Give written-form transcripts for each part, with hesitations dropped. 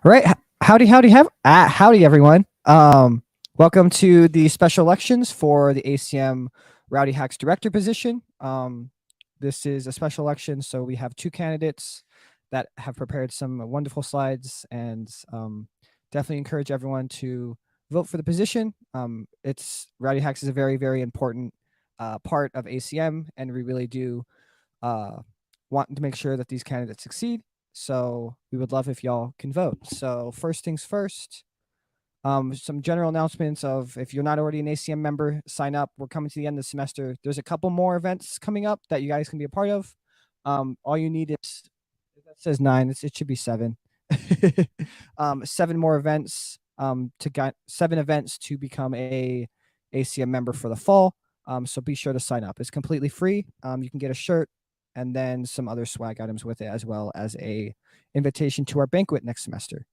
Right. Howdy, everyone. Welcome to the special elections for the ACM Rowdyhacks director position. This is a special election, so we have two candidates that have prepared some wonderful slides, and definitely encourage everyone to vote for the position. It's Rowdyhacks is a very, very important part of ACM, and we really do want to make sure that these candidates succeed. So we would love if y'all can vote. So first things first, some general announcements of if you're not already an ACM member, sign up. We're coming to the end of the semester. There's a couple more events coming up that you guys can be a part of. All you need is, that says 9, it should be 7. 7 more events, 7 events to become a ACM member for the fall. So be sure to sign up. It's completely free. You can get a shirt and then some other swag items with it, as well as a invitation to our banquet next semester.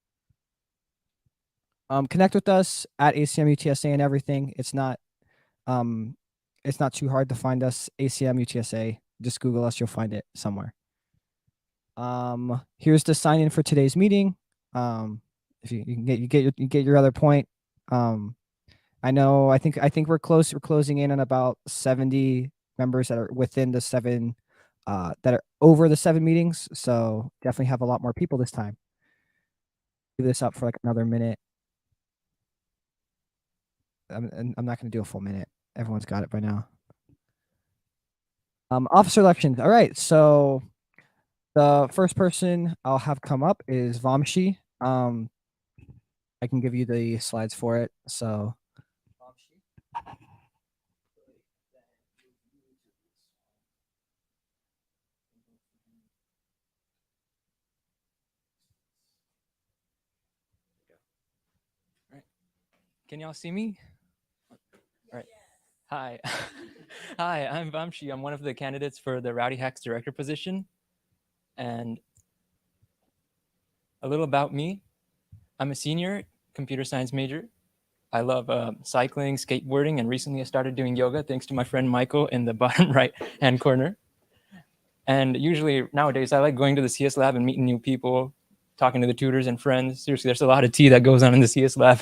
Connect with us at ACM UTSA and everything. It's not too hard to find us. ACM UTSA. Just Google us, you'll find it somewhere. Here's the sign in for today's meeting. If you get your other point. I think we're close. We're closing in on about 70 members that are within the 7 that are over the 7 meetings. So definitely have a lot more people this time. Leave this up for like another minute. I'm not going to do a full minute. Everyone's got it by now. Officer elections. All right. So the first person I'll have come up is Vamshi. I can give you the slides for it. So Can y'all see me? All right. Hi. Hi, I'm Vamshi. I'm one of the candidates for the Rowdyhacks director position. And a little about me. I'm a senior computer science major. I love cycling, skateboarding, and recently I started doing yoga thanks to my friend Michael in the bottom right-hand corner. And usually nowadays I like going to the CS lab and meeting new people, talking to the tutors and friends. Seriously, there's a lot of tea that goes on in the CS lab.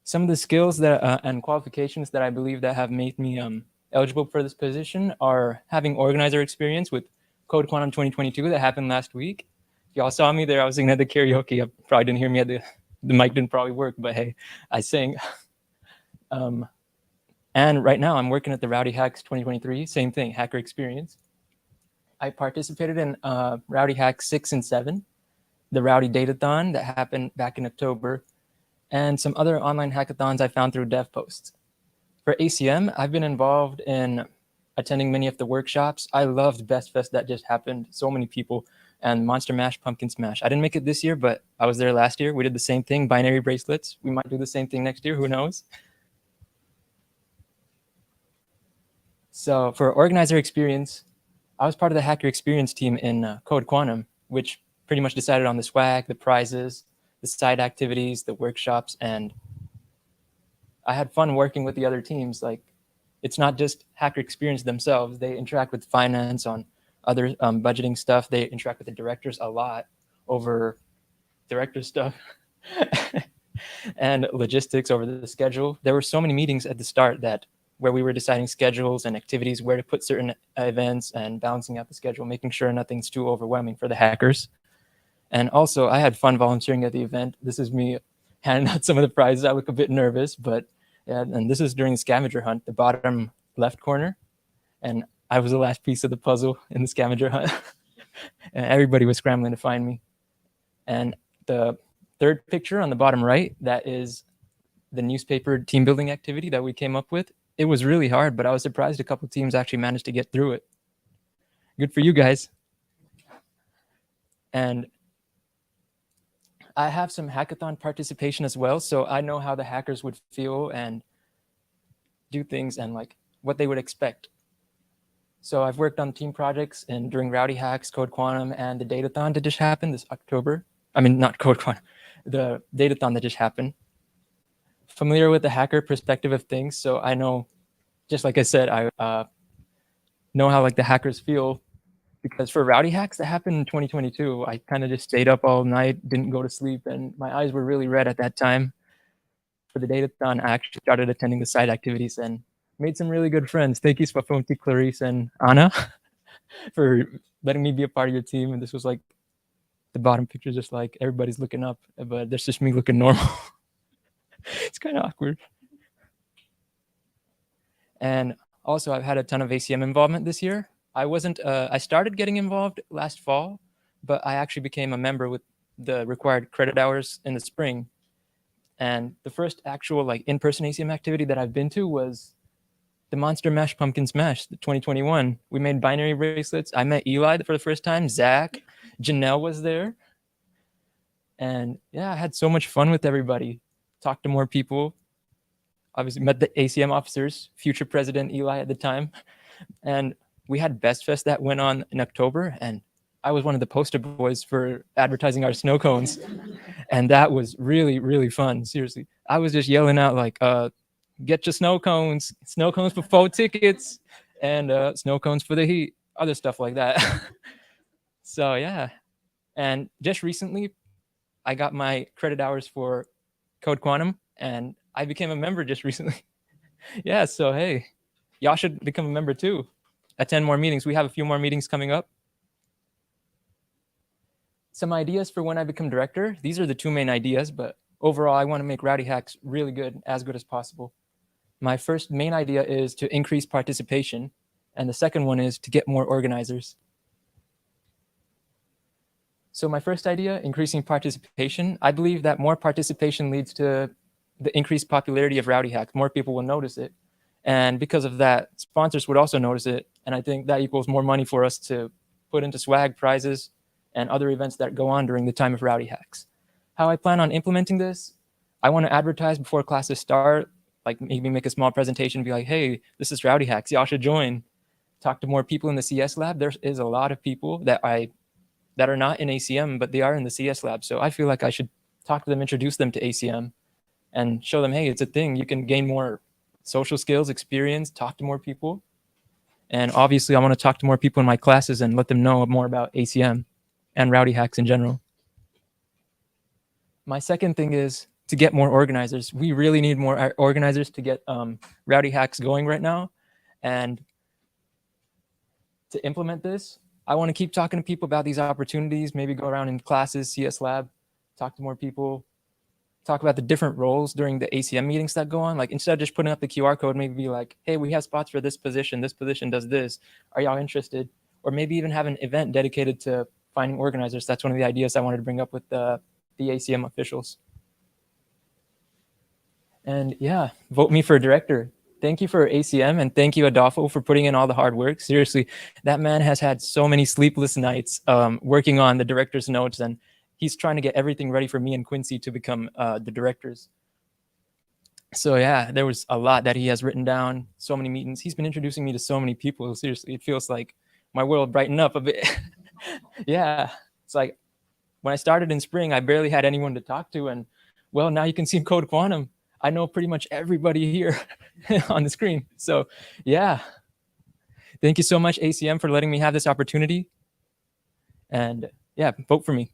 Some of the skills that and qualifications that I believe that have made me eligible for this position are having organizer experience with Code Quantum 2022 that happened last week. If y'all saw me there, I was singing at the karaoke. You probably didn't hear me at the mic didn't probably work, but hey, I sang. And right now I'm working at the Rowdyhacks 2023, same thing, hacker experience. I participated in Rowdyhacks 6 and 7, the Rowdy Datathon that happened back in October, and some other online hackathons I found through dev posts. For ACM, I've been involved in attending many of the workshops. I loved Best Fest that just happened, so many people, and Monster Mash, Pumpkin Smash. I didn't make it this year, but I was there last year. We did the same thing, binary bracelets. We might do the same thing next year, who knows? So for organizer experience, I was part of the hacker experience team in Code Quantum, which pretty much decided on the swag, the prizes, the side activities, the workshops, and I had fun working with the other teams. Like, it's not just hacker experience themselves. They interact with finance on other budgeting stuff. They interact with the directors a lot over director stuff and logistics over the schedule. There were so many meetings at the start where we were deciding schedules and activities, where to put certain events and balancing out the schedule, making sure nothing's too overwhelming for the hackers. And also, I had fun volunteering at the event. This is me handing out some of the prizes. I look a bit nervous, but yeah, and this is during the scavenger hunt, the bottom left corner. And I was the last piece of the puzzle in the scavenger hunt. And everybody was scrambling to find me. And the third picture on the bottom right, that is the newspaper team building activity that we came up with. It was really hard, but I was surprised a couple teams actually managed to get through it. Good for you guys. And I have some hackathon participation as well, so I know how the hackers would feel and do things and like what they would expect. So I've worked on team projects and during Rowdyhacks, Code Quantum, and the Datathon that just happened this October. I mean, not Code Quantum, the Datathon that just happened. Familiar with the hacker perspective of things, so I know, just like I said, I know how like the hackers feel because for Rowdyhacks, that happened in 2022. I kind of just stayed up all night, didn't go to sleep, and my eyes were really red at that time. For the datathon, I actually started attending the side activities and made some really good friends. Thank you, Spafonti, Clarice, and Anna, for letting me be a part of your team. And this was like the bottom picture, just like everybody's looking up, but there's just me looking normal. It's kind of awkward. And also, I've had a ton of ACM involvement this year. I started getting involved last fall, but I actually became a member with the required credit hours in the spring. And the first actual like in-person ACM activity that I've been to was the Monster Mash Pumpkin Smash, the 2021. We made binary bracelets. I met Eli for the first time. Zach, Janelle was there. And yeah, I had so much fun with everybody. Talked to more people. Obviously met the ACM officers, future president Eli at the time. And we had Best Fest that went on in October. And I was one of the poster boys for advertising our snow cones. And that was really, really fun. Seriously. I was just yelling out like, get your snow cones for 4 tickets, and snow cones for the heat, other stuff like that. So yeah. And just recently, I got my credit hours for Code Quantum, and I became a member just recently. Yeah, so hey, y'all should become a member too. Attend more meetings. We have a few more meetings coming up. Some ideas for when I become director. These are the 2 main ideas, but overall, I want to make Rowdyhacks really good, as good as possible. My first main idea is to increase participation, and the second one is to get more organizers. So my first idea, increasing participation, I believe that more participation leads to the increased popularity of Rowdyhacks. More people will notice it. And because of that, sponsors would also notice it. And I think that equals more money for us to put into swag, prizes, and other events that go on during the time of Rowdyhacks. How I plan on implementing this, I want to advertise before classes start, like maybe make a small presentation, be like, hey, this is Rowdyhacks, y'all should join. Talk to more people in the CS lab. There is a lot of people that are not in ACM, but they are in the CS lab. So I feel like I should talk to them, introduce them to ACM, and show them, hey, it's a thing. You can gain more social skills, experience, talk to more people. And obviously, I want to talk to more people in my classes and let them know more about ACM and Rowdyhacks in general. My second thing is to get more organizers. We really need more organizers to get Rowdyhacks going right now. And to implement this, I want to keep talking to people about these opportunities, maybe go around in classes, CS lab, talk to more people, talk about the different roles during the ACM meetings that go on. Like instead of just putting up the QR code, maybe be like, hey, we have spots for this position does this. Are y'all interested? Or maybe even have an event dedicated to finding organizers. That's one of the ideas I wanted to bring up with the ACM officials. And yeah, vote me for director. Thank you for ACM, and thank you, Adolfo, for putting in all the hard work. Seriously, that man has had so many sleepless nights working on the director's notes, and he's trying to get everything ready for me and Quincy to become the directors. So yeah, there was a lot that he has written down, so many meetings. He's been introducing me to so many people. Seriously, it feels like my world brightened up a bit. Yeah, it's like when I started in spring, I barely had anyone to talk to, and well, now you can see Code Quantum. I know pretty much everybody here on the screen. So yeah, thank you so much, ACM, for letting me have this opportunity. And yeah, vote for me.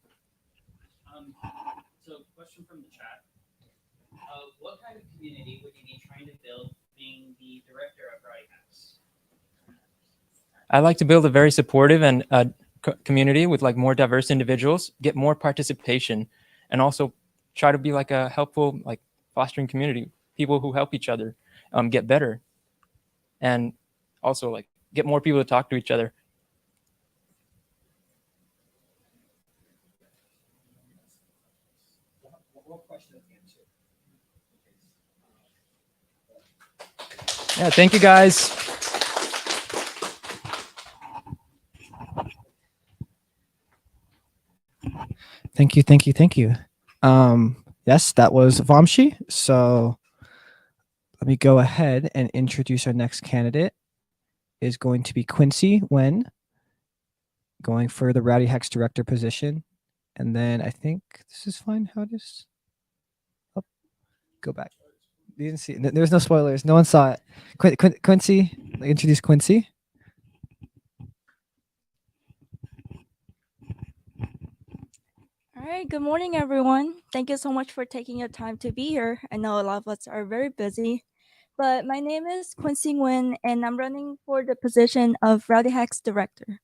So question from the chat. What kind of community would you be trying to build being the director of Rowdyhacks? I like to build a very supportive and community with like more diverse individuals, get more participation, and also try to be like a helpful, like fostering community, people who help each other get better, and also like get more people to talk to each other. Yeah, thank you guys. Thank you, thank you, thank you. Yes, that was Vamshi. So let me go ahead and introduce our next candidate. Is going to be Quincy Wen, going for the Rowdyhacks director position. And then I think this is fine how it is. Oh, go back. You didn't see it. There's no spoilers. No one saw it. Quincy, introduce Quincy. All right, good morning, everyone. Thank you so much for taking your time to be here. I know a lot of us are very busy, but my name is Quincy Nguyen, and I'm running for the position of Rowdyhacks Director.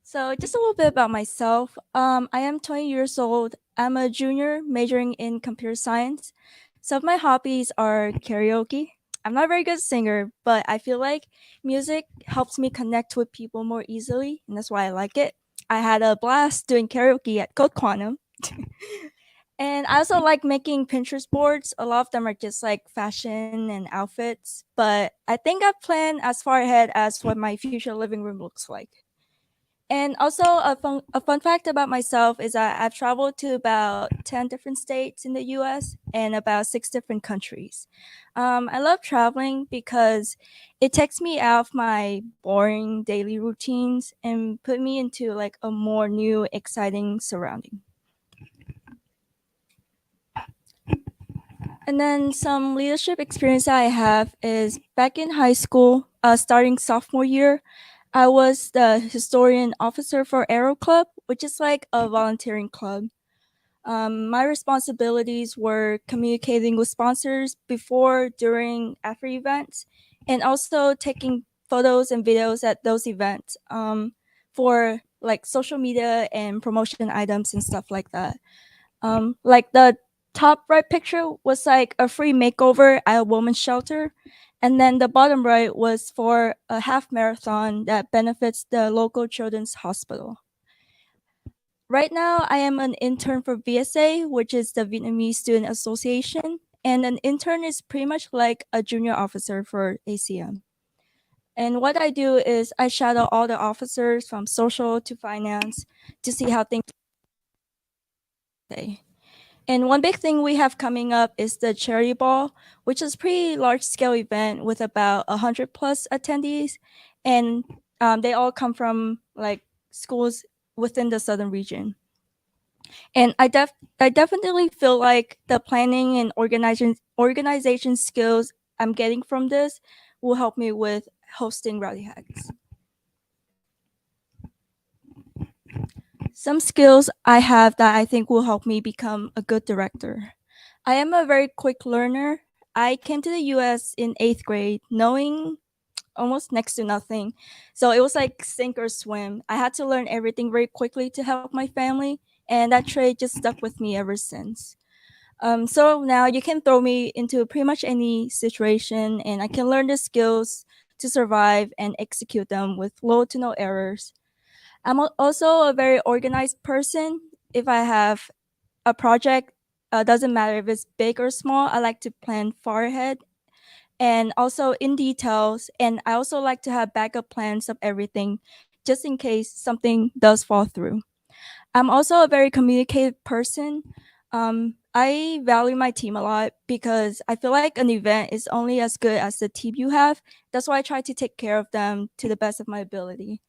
So, just a little bit about myself. I am 20 years old. I'm a junior majoring in computer science. Some of my hobbies are karaoke. I'm not a very good singer, but I feel like music helps me connect with people more easily, and that's why I like it. I had a blast doing karaoke at Code Quantum. And I also like making Pinterest boards. A lot of them are just like fashion and outfits, but I think I've planned as far ahead as what my future living room looks like. And also, a fun fact about myself is that I've traveled to about 10 different states in the US and about 6 different countries. I love traveling because it takes me out of my boring daily routines and put me into like a more new, exciting surrounding. And then some leadership experience I have is back in high school, starting sophomore year, I was the historian officer for Aero Club, which is like a volunteering club. My responsibilities were communicating with sponsors before, during, after events, and also taking photos and videos at those events for like social media and promotion items and stuff like that. Like the top right picture was like a free makeover at a woman's shelter. And then the bottom right was for a half marathon that benefits the local children's hospital. Right now, I am an intern for VSA, which is the Vietnamese Student Association. And an intern is pretty much like a junior officer for ACM. And what I do is I shadow all the officers from social to finance to see how things say. And one big thing we have coming up is the charity ball, which is a pretty large scale event with about 100 plus attendees. And they all come from like schools within the southern region. And I definitely feel like the planning and organization skills I'm getting from this will help me with hosting Rowdy Hacks. Some skills I have that I think will help me become a good director. I am a very quick learner. I came to the US in 8th grade knowing almost next to nothing. So it was like sink or swim. I had to learn everything very quickly to help my family, and that trait just stuck with me ever since. So now you can throw me into pretty much any situation, and I can learn the skills to survive and execute them with low to no errors. I'm also a very organized person. If I have a project, doesn't matter if it's big or small, I like to plan far ahead and also in details. And I also like to have backup plans of everything just in case something does fall through. I'm also a very communicative person. I value my team a lot because I feel like an event is only as good as the team you have. That's why I try to take care of them to the best of my ability.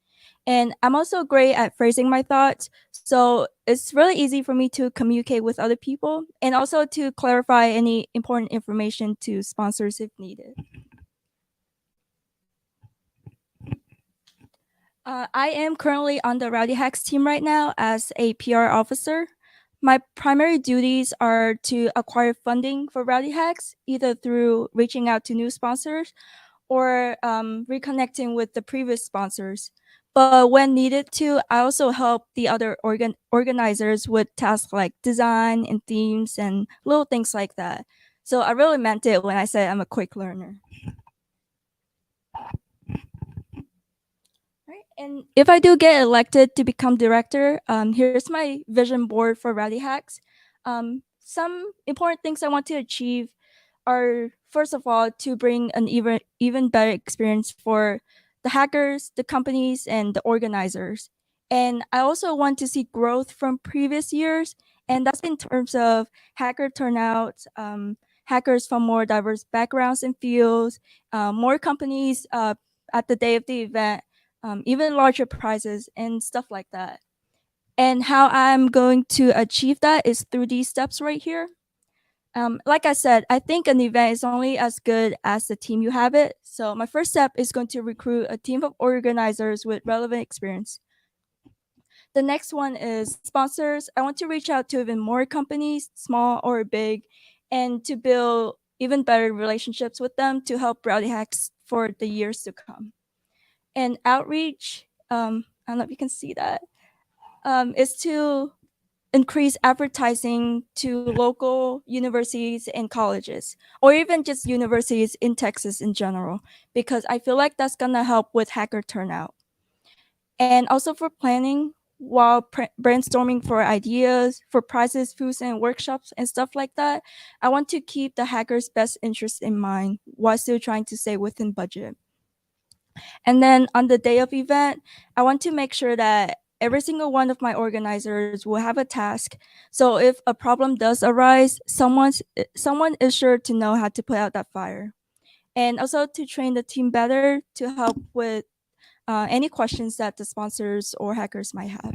And I'm also great at phrasing my thoughts. So it's really easy for me to communicate with other people and also to clarify any important information to sponsors if needed. I am currently on the Rowdy Hacks team right now as a PR officer. My primary duties are to acquire funding for Rowdy Hacks, either through reaching out to new sponsors or reconnecting with the previous sponsors. But when needed to, I also help the other organizers with tasks like design and themes and little things like that. So I really meant it when I said I'm a quick learner. Right. And if I do get elected to become director, here's my vision board for Rowdy Hacks. Some important things I want to achieve are, first of all, to bring an even better experience for the hackers, the companies, and the organizers. And I also want to see growth from previous years, and that's in terms of hacker turnout, hackers from more diverse backgrounds and fields, more companies at the day of the event, even larger prizes and stuff like that. And how I'm going to achieve that is through these steps right here. Like I said, I think an event is only as good as the team you have it. So my first step is going to recruit a team of organizers with relevant experience. The next one is sponsors. I want to reach out to even more companies, small or big, and to build even better relationships with them to help Rowdyhacks for the years to come. And outreach, I don't know if you can see that, is to increase advertising to local universities and colleges, or even just universities in Texas in general, because I feel like that's gonna help with hacker turnout. And also for planning, while brainstorming for ideas, for prizes, foods, and workshops and stuff like that, I want to keep the hackers' best interest in mind while still trying to stay within budget. And then on the day of event, I want to make sure that every single one of my organizers will have a task. So if a problem does arise, someone is sure to know how to put out that fire. And also to train the team better to help with any questions that the sponsors or hackers might have.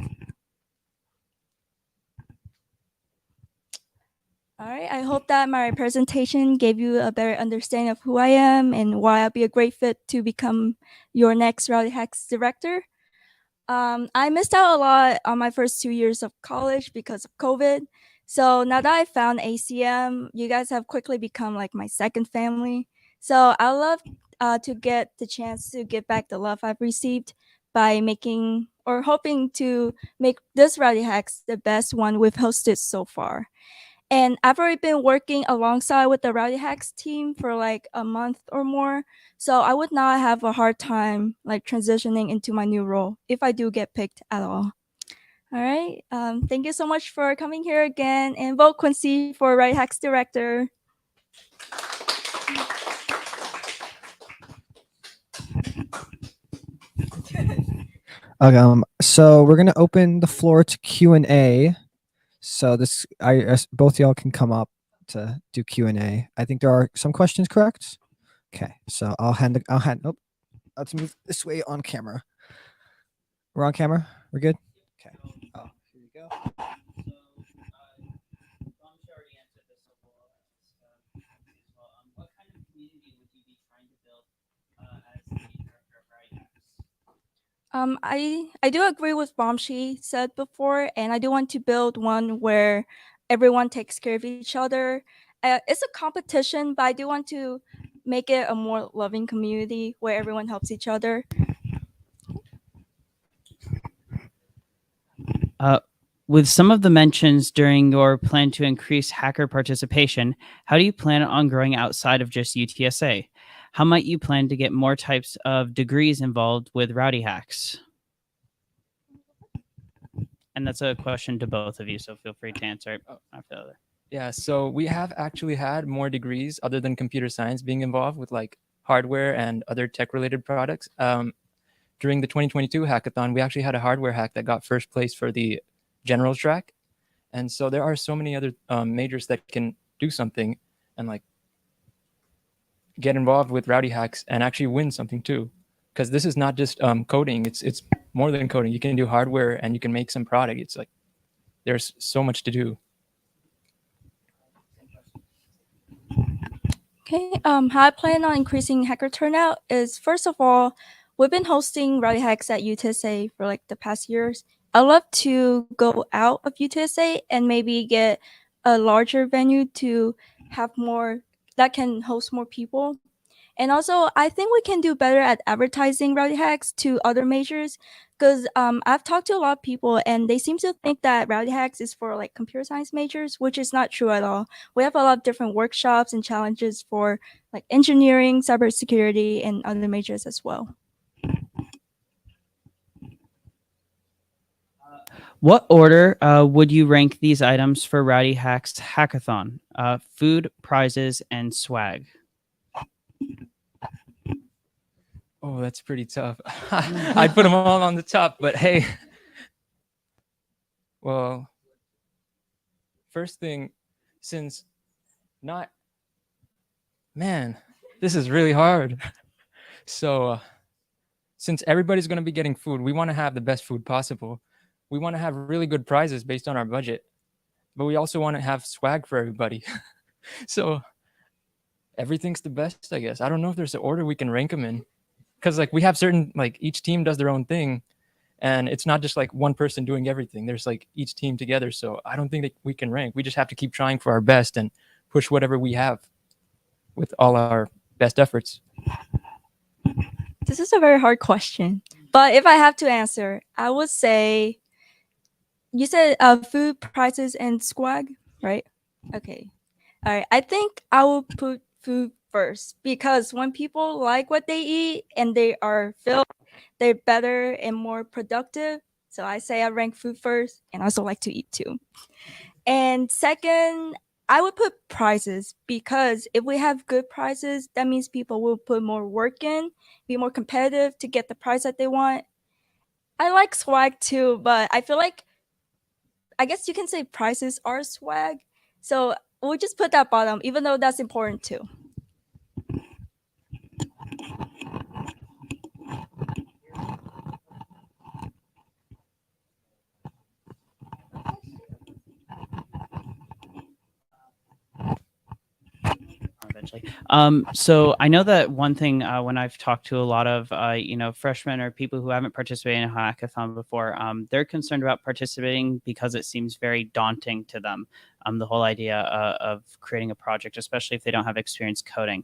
All right, I hope that my presentation gave you a better understanding of who I am and why I'll be a great fit to become your next Rowdyhacks director. I missed out a lot on my first 2 years of college because of COVID. So now that I found ACM, you guys have quickly become like my second family. So I love to get the chance to give back the love I've received by making or hoping to make this Rowdyhacks the best one we've hosted so far. And I've already been working alongside with the Rowdyhacks team for like a month or more. So I would not have a hard time like transitioning into my new role if I do get picked at all. All right. Thank you so much for coming here again, and vote Quincy for Rowdyhacks director. So we're gonna open the floor to Q&A. So both y'all can come up to do Q&A. I think there are some questions, correct? Okay, so oh, let's move this way on camera. We're on camera? We're good? Okay. Oh, here we go. Already answered this, so we'll ask as well. What kind of community would you be trying to build as the director of Rowdyhacks? I do agree with Bomshi said before, and I do want to build one where everyone takes care of each other. It's a competition, but I do want to make it a more loving community where everyone helps each other. With some of the mentions during your plan to increase hacker participation, how do you plan on growing outside of just UTSA? How might you plan to get more types of degrees involved with Rowdyhacks? And that's a question to both of you, so feel free to answer it after the other. Yeah, so we have actually had more degrees other than computer science being involved with like hardware and other tech-related products. During the 2022 hackathon, we actually had a hardware hack that got first place for the general track. And so there are so many other majors that can do something and like get involved with Rowdyhacks and actually win something too. Because this is not just coding, it's more than coding. You can do hardware and you can make some product. It's like there's so much to do. Okay, how I plan on increasing hacker turnout is, first of all, we've been hosting Rowdyhacks at UTSA for like the past years. I'd love to go out of UTSA and maybe get a larger venue to have more that can host more people. And also, I think we can do better at advertising Rowdyhacks to other majors, because I've talked to a lot of people and they seem to think that Rowdyhacks is for like computer science majors, which is not true at all. We have a lot of different workshops and challenges for like engineering, cybersecurity, and other majors as well. What order would you rank these items for Rowdyhacks Hackathon? Food, prizes, and swag. Oh, that's pretty tough. I'd put them all on the top, but hey. Well, first thing, since not, man, this is really hard. So since everybody's going to be getting food, we want to have the best food possible. We want to have really good prizes based on our budget, but we also want to have swag for everybody. So everything's the best, I guess. I don't know if there's an order we can rank them in, because like we have certain, like each team does their own thing, And it's not just like one person doing everything. There's like each team together. So I don't think that we can rank. We just have to keep trying for our best and push whatever we have with all our best efforts. This is a very hard question, but if I have to answer, I would say you said food prices and swag, right? Okay. All right. I think I will put food first because when people like what they eat and they are filled, they're better and more productive. So I say I rank food first and I also like to eat too. And second, I would put prices because if we have good prices, that means people will put more work in, be more competitive to get the price that they want. I like swag too, but I feel like I guess you can say prices are swag. So we'll just put that bottom, even though that's important too. Eventually. So I know that one thing when I've talked to a lot of freshmen or people who haven't participated in a hackathon before, they're concerned about participating because it seems very daunting to them. The whole idea of creating a project, especially if they don't have experience coding.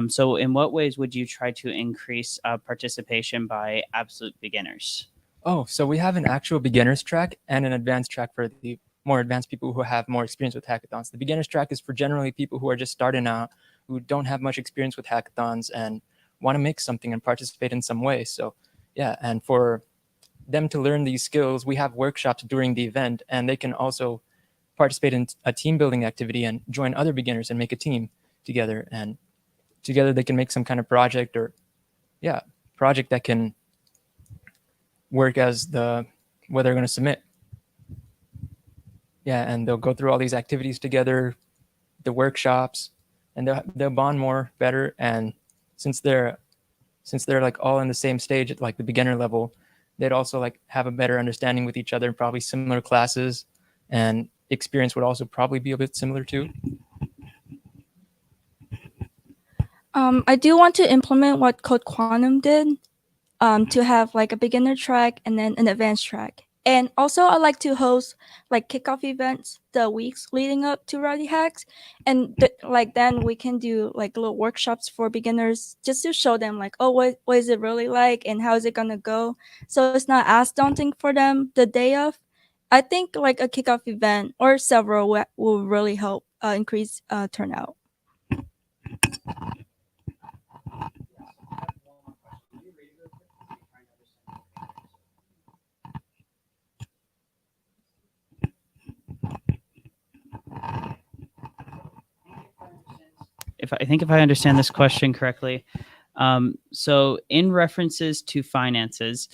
So in what ways would you try to increase participation by absolute beginners? Oh, so we have an actual beginners track and an advanced track for the more advanced people who have more experience with hackathons. The beginners track is for generally people who are just starting out, who don't have much experience with hackathons and want to make something and participate in some way. So yeah, and for them to learn these skills, we have workshops during the event, and they can also participate in a team building activity and join other beginners and make a team together. And together they can make some kind of project or project that can work as what they're going to submit. Yeah, and they'll go through all these activities together, the workshops, and they'll bond more better. And since they're like all in the same stage at like the beginner level, they'd also like have a better understanding with each other, probably similar classes, and experience would also probably be a bit similar too. I do want to implement what Code Quantum did, to have like a beginner track and then an advanced track. And also I like to host like kickoff events the weeks leading up to Rowdyhacks. And then we can do like little workshops for beginners just to show them like, oh, what is it really like and how is it gonna go? So it's not as daunting for them the day of. I think like a kickoff event or several will really help increase turnout. If I understand this question correctly, so in references to finances,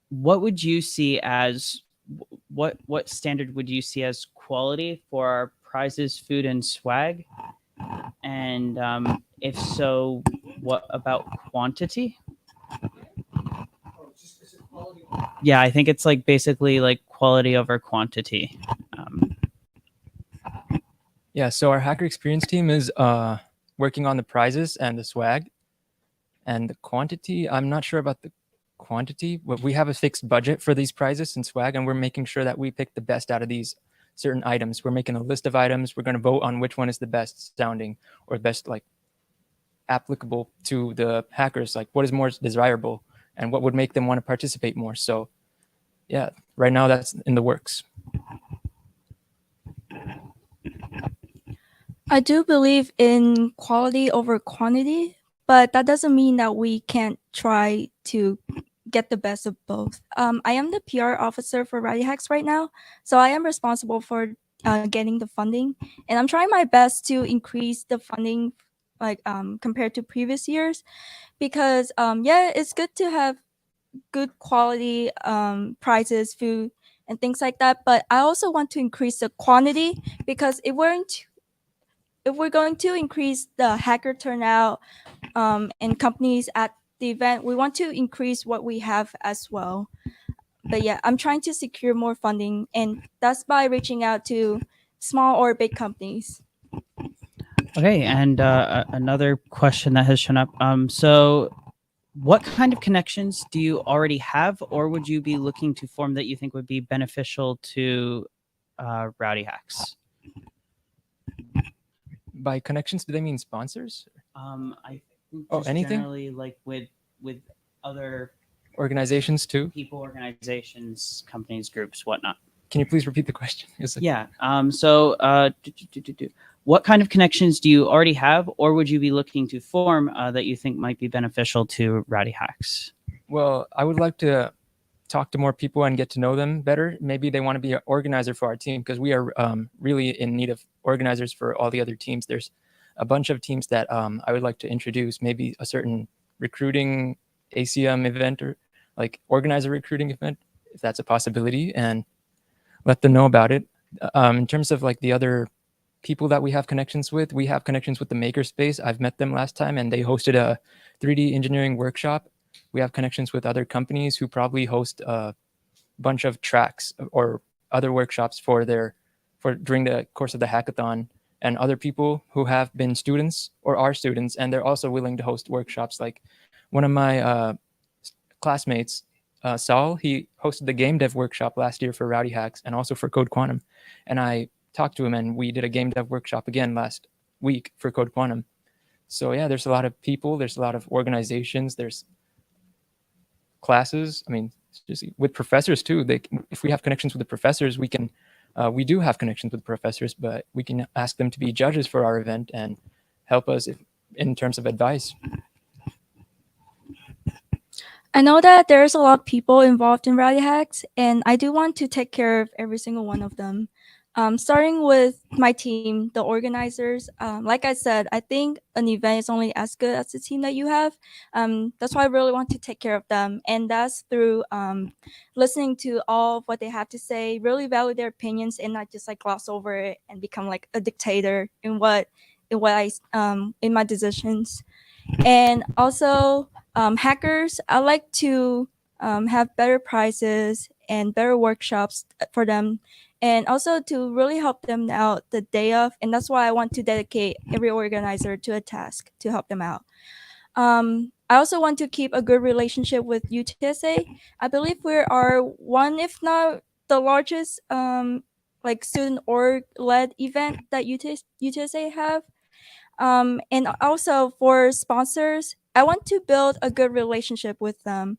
what would you see as what standard would you see as quality for our prizes, food, and swag? And if so, what about quantity? Yeah, I think it's like basically like quality over quantity. Yeah, so our hacker experience team is working on the prizes and the swag. And the quantity, I'm not sure about the quantity, but we have a fixed budget for these prizes and swag, and we're making sure that we pick the best out of these certain items. We're making a list of items. We're going to vote on which one is the best sounding or best like applicable to the hackers, like what is more desirable and what would make them want to participate more. So yeah, right now that's in the works. I do believe in quality over quantity, but that doesn't mean that we can't try to get the best of both. I am the PR officer for Rowdyhacks right now, so I am responsible for getting the funding, and I'm trying my best to increase the funding, like compared to previous years, because it's good to have good quality prizes, food, and things like that. But I also want to increase the quantity because if we're going to increase the hacker turnout and companies at the event, we want to increase what we have as well. But yeah, I'm trying to secure more funding, and that's by reaching out to small or big companies. Okay, and another question that has shown up. So What kind of connections do you already have, or would you be looking to form that you think would be beneficial to Rowdyhacks? By connections, do they mean sponsors? I think Oh, just anything? generally like with other Organizations too? people, organizations, companies, groups, whatnot. Can you please repeat the question? It's like, Yeah. What kind of connections do you already have, or would you be looking to form that you think might be beneficial to Rowdyhacks? well, I would like to talk to more people and get to know them better. Maybe they want to be an organizer for our team, because we are really in need of organizers for all the other teams. There's a bunch of teams that I would like to introduce, maybe a certain recruiting ACM event, or like organize a recruiting event, if that's a possibility, and let them know about it. In terms of like the other people that we have connections with the Makerspace. I've met them last time, and they hosted a 3D engineering workshop. We have connections with other companies who probably host a bunch of tracks or other workshops for during the course of the hackathon, and other people who have been students or are students, and they're also willing to host workshops. Like one of my classmates, Saul, he hosted the game dev workshop last year for Rowdyhacks and also for Code Quantum. And I talked to him, and we did a game dev workshop again last week for Code Quantum. So yeah, there's a lot of people, there's a lot of organizations, there's classes. I mean, just with professors too. If we have connections with the professors, we do have connections with professors, but we can ask them to be judges for our event and help us in terms of advice. I know that there's a lot of people involved in Rowdyhacks, and I do want to take care of every single one of them. Starting with my team, the organizers. Like I said, I think an event is only as good as the team that you have. That's why I really want to take care of them, and that's through listening to all of what they have to say, really value their opinions, and not just like gloss over it and become like a dictator in my decisions. And also, hackers, I like to have better prizes and better workshops for them, and also to really help them out the day of. And that's why I want to dedicate every organizer to a task to help them out. I also want to keep a good relationship with UTSA. I believe we are one, if not the largest, like student org led event that UTSA have. And also for sponsors, I want to build a good relationship with them.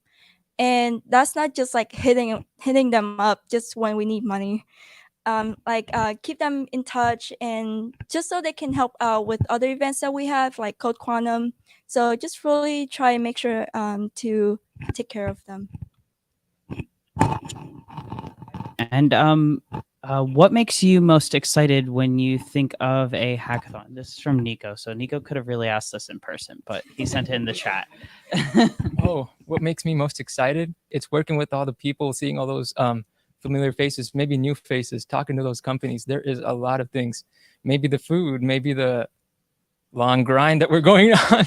And that's not just like hitting them up just when we need money. Keep them in touch, and just so they can help out with other events that we have, like Code Quantum. So just really try and make sure to take care of them. And what makes you most excited when you think of a hackathon? This is from Nico. So Nico could have really asked this in person, but he sent it in the chat. Oh, what makes me most excited? It's working with all the people, seeing all those familiar faces, maybe new faces, talking to those companies. There is a lot of things. Maybe the food, maybe the long grind that we're going on.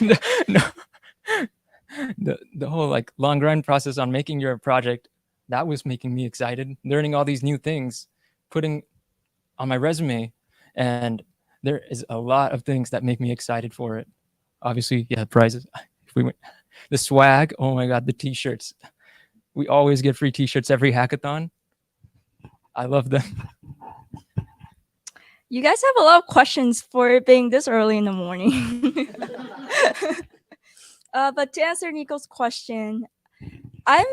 The whole like long grind process on making your project, that was making me excited. Learning all these new things, putting on my resume, and there is a lot of things that make me excited for it. Obviously, yeah, prizes. If we went, the swag, oh my God, the t-shirts. We always get free t-shirts every hackathon. I love them. You guys have a lot of questions for it being this early in the morning. But to answer Nico's question, I'm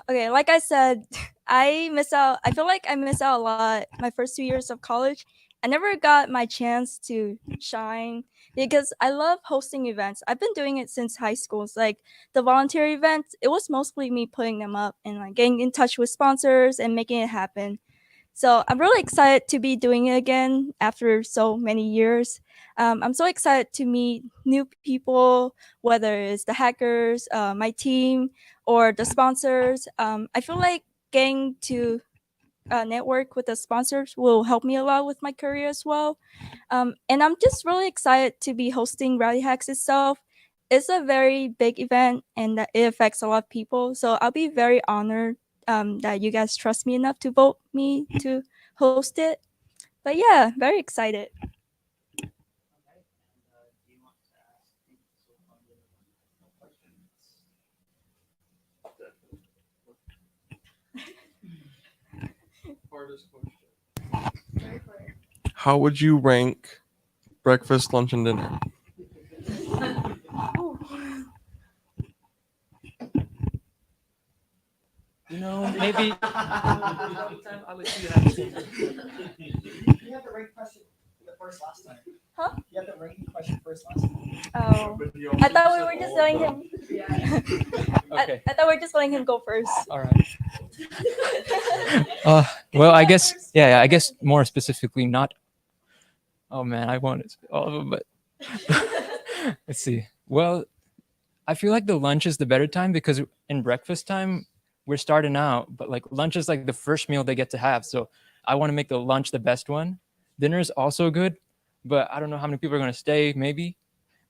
okay. Like I said, I miss out. I feel like I miss out a lot my first 2 years of college. I never got my chance to shine because I love hosting events. I've been doing it since high school. It's like the volunteer events. It was mostly me putting them up and like getting in touch with sponsors and making it happen. So I'm really excited to be doing it again after so many years. I'm so excited to meet new people, whether it's the hackers, my team, or the sponsors. I feel like getting to network with the sponsors will help me a lot with my career as well. And I'm just really excited to be hosting Rowdyhacks itself. It's a very big event, and that it affects a lot of people. So I'll be very honored that you guys trust me enough to vote me to host it. But yeah, very excited. Hardest question. How would you rank breakfast, lunch, and dinner? Maybe. I'll let you have the same. You had the right question first last time. Huh? You had the right question first last time. Oh, I thought we were just letting him. Okay. I thought we were just letting him go first. All right. Well, I guess, I guess more specifically, not. Oh man, I wanted all of them, but let's see. Well, I feel like the lunch is the better time because in breakfast time, we're starting out, but like lunch is like the first meal they get to have. So I want to make the lunch the best one. Dinner is also good, but I don't know how many people are going to stay, maybe.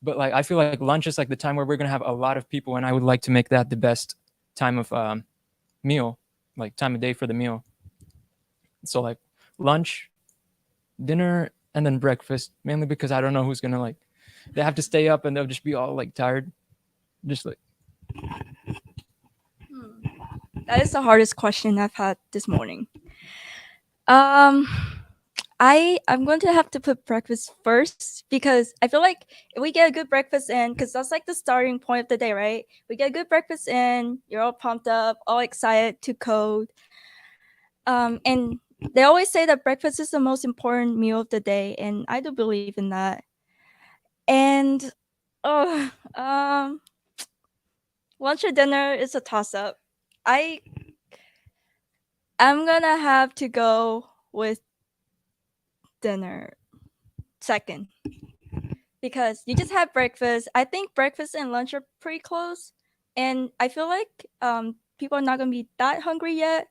But like, I feel like lunch is like the time where we're going to have a lot of people, and I would like to make that the best time of meal, like time of day for the meal. So like lunch, dinner, and then breakfast, mainly because I don't know who's going to they have to stay up and they'll just be all like tired. Just like. That is the hardest question I've had this morning. I'm going to have to put breakfast first because I feel like if we get a good breakfast in, because that's like the starting point of the day, right? We get a good breakfast in, you're all pumped up, all excited to code. And they always say that breakfast is the most important meal of the day, and I do believe in that. And lunch or dinner is a toss-up. I'm gonna have to go with dinner second because you just had breakfast. I think breakfast and lunch are pretty close, and I feel like people are not gonna be that hungry yet.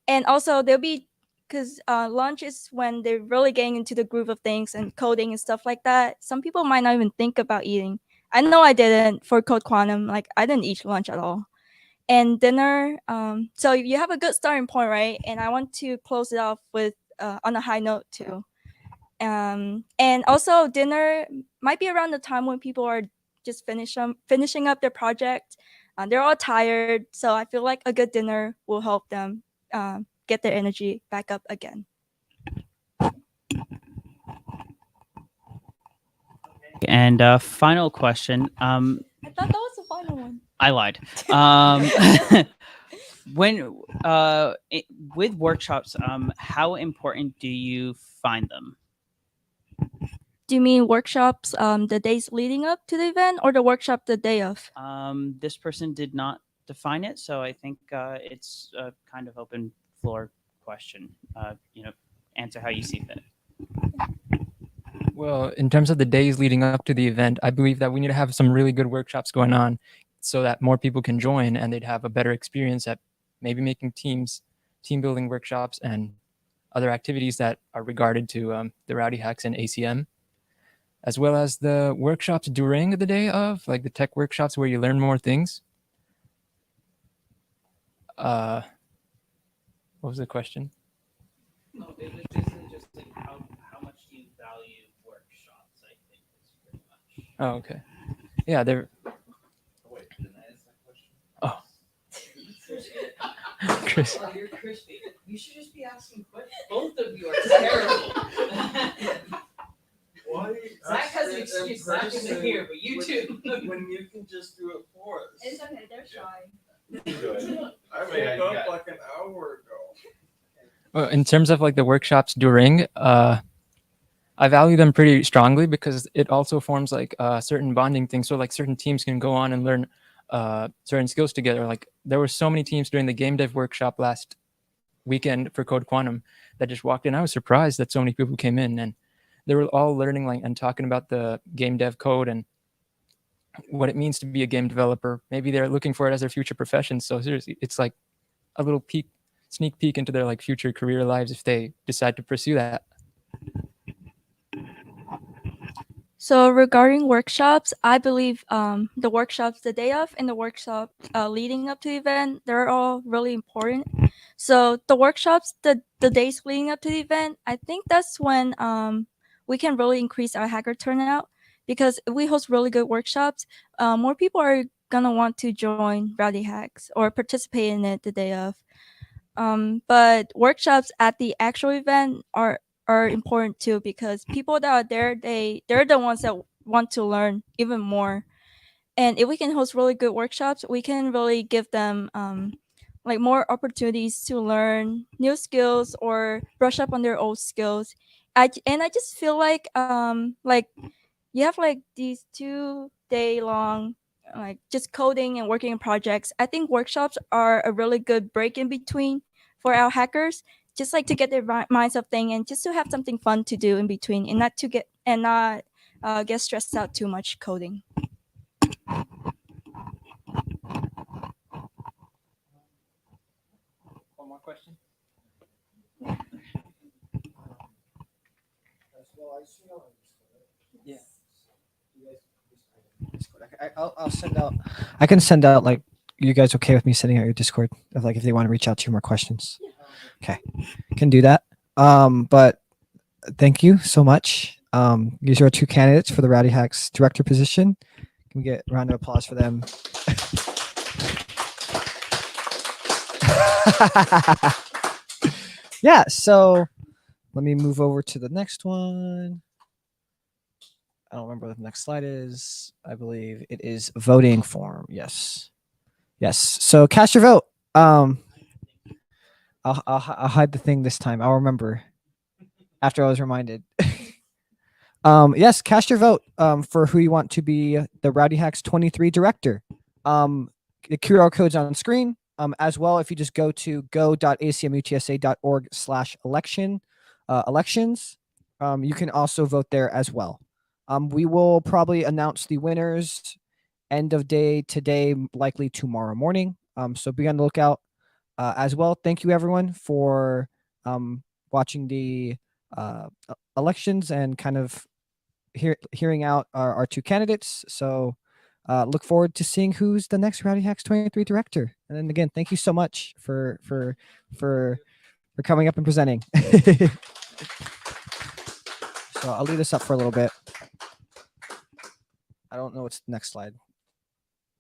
And also they'll be because lunch is when they're really getting into the groove of things and coding and stuff like that. Some people might not even think about eating. I know I didn't for Code Quantum. Like I didn't eat lunch at all. And dinner, so you have a good starting point, right? And I want to close it off with on a high note too. And also dinner might be around the time when people are just finishing up their project. They're all tired, so I feel like a good dinner will help them get their energy back up again. And final question. I thought that was the final one. I lied. With workshops, how important do you find them? Do you mean workshops the days leading up to the event or the workshop the day of? This person did not define it, so I think it's a kind of open floor question. Answer how you see fit. Well, in terms of the days leading up to the event, I believe that we need to have some really good workshops going on so that more people can join and they'd have a better experience at maybe making team building workshops and other activities that are regarded to the Rowdyhacks and ACM, as well as the workshops during the day of, like the tech workshops where you learn more things. What was the question? No, it was just like how much do you value workshops, I think is pretty much. Oh, okay. Yeah, they're. Wait, didn't I ask that question? Oh. Chris. Oh, you're crispy. You should just be asking questions. Both of you are terrible. Why? Zach has an excuse not to hear, but you too. When you can just do it for us. It's okay, they're shy. I woke up like an hour ago. Well, in terms of like the workshops during, I value them pretty strongly because it also forms like certain bonding things. So like certain teams can go on and learn certain skills together. Like there were so many teams during the game dev workshop last weekend for Code Quantum that just walked in. I was surprised that so many people came in and they were all learning like and talking about the game dev code and what it means to be a game developer. Maybe they're looking for it as their future profession. So seriously, it's like a little sneak peek into their like future career lives if they decide to pursue that. So regarding workshops, I believe the workshops the day of and the workshop leading up to the event, they're all really important. So the workshops, the days leading up to the event, I think that's when we can really increase our hacker turnout because if we host really good workshops, more people are gonna want to join Rowdyhacks or participate in it the day of. But workshops at the actual event are important too, because people that are there, they're the ones that want to learn even more. And if we can host really good workshops, we can really give them like more opportunities to learn new skills or brush up on their old skills. And I just feel like you have like these 2-day long like just coding and working on projects. I think workshops are a really good break in between for our hackers, just like to get their minds up thing and just to have something fun to do in between, and not get stressed out too much coding. One more question. Yeah. I'll send out. I can send out like. You guys okay with me sending out your Discord of like if they want to reach out to you more questions? Okay, can do that. But thank you so much. These are our 2 candidates for the Rowdyhacks director position. Can we get a round of applause for them? Yeah. So let me move over to the next one. I don't remember what the next slide is. I believe it is voting form. Yes. Yes. So cast your vote. I'll hide the thing this time. I'll remember after I was reminded. Yes, cast your vote for who you want to be the Rowdyhacks 23 director. The QR code's on screen. As well, if you just go to go.acmutsa.org/election elections, you can also vote there as well. We will probably announce the winners end of day today, likely tomorrow morning. So be on the lookout as well. Thank you everyone for watching the elections and kind of hearing out our 2 candidates. So look forward to seeing who's the next Rowdyhacks 23 director. And then again, thank you so much for coming up and presenting. So I'll leave this up for a little bit. I don't know what's the next slide.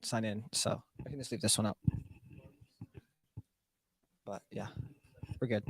Sign in. So I can just leave this one up. But yeah, we're good.